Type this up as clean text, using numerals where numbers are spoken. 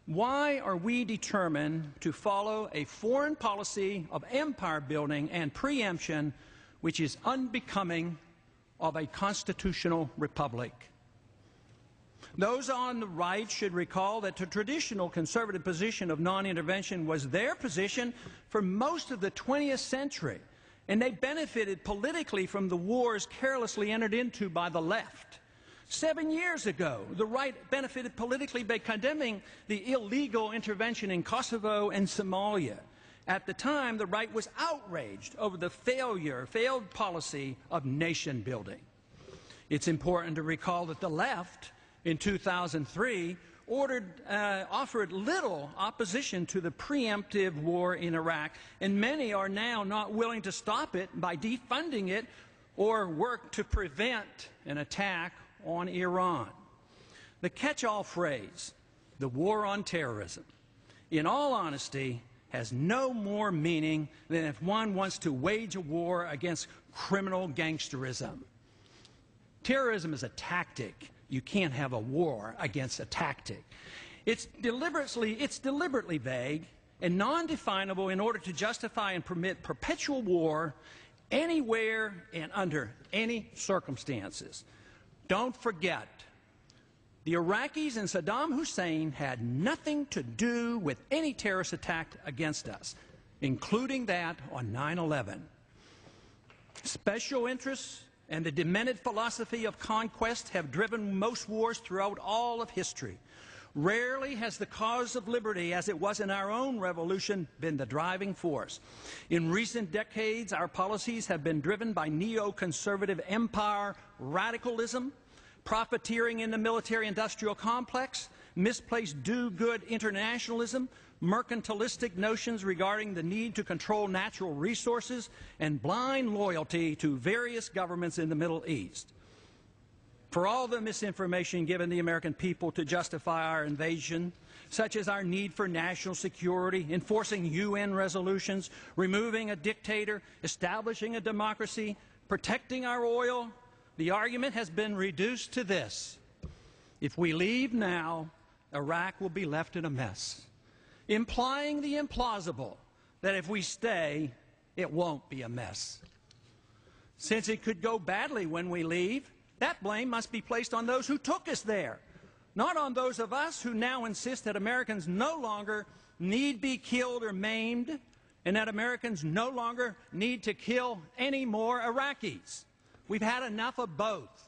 Why are we determined to follow a foreign policy of empire building and preemption which is unbecoming of a constitutional republic? Those on the right should recall that the traditional conservative position of non-intervention was their position for most of the 20th century, and they benefited politically from the wars carelessly entered into by the left. 7 years ago, the right benefited politically by condemning the illegal intervention in Kosovo and Somalia. At the time, the right was outraged over the failed policy of nation building. It's important to recall that the left, in 2003, offered little opposition to the preemptive war in Iraq, and many are now not willing to stop it by defunding it or work to prevent an attack on Iran. The catch-all phrase, the war on terrorism, in all honesty, has no more meaning than if one wants to wage a war against criminal gangsterism. Terrorism is a tactic. You can't have a war against a tactic. It's deliberately vague and non-definable in order to justify and permit perpetual war anywhere and under any circumstances. Don't forget, the Iraqis and Saddam Hussein had nothing to do with any terrorist attack against us, including that on 9/11. Special interests and the demented philosophy of conquest have driven most wars throughout all of history. Rarely has the cause of liberty, as it was in our own revolution, been the driving force. In recent decades, our policies have been driven by neoconservative empire radicalism, profiteering in the military-industrial complex, misplaced do-good internationalism, mercantilistic notions regarding the need to control natural resources, and blind loyalty to various governments in the Middle East. For all the misinformation given the American people to justify our invasion, such as our need for national security, enforcing UN resolutions, removing a dictator, establishing a democracy, protecting our oil, the argument has been reduced to this: if we leave now, Iraq will be left in a mess, implying the implausible that if we stay, it won't be a mess. Since it could go badly when we leave, that blame must be placed on those who took us there, not on those of us who now insist that Americans no longer need be killed or maimed, and that Americans no longer need to kill any more Iraqis. We've had enough of both.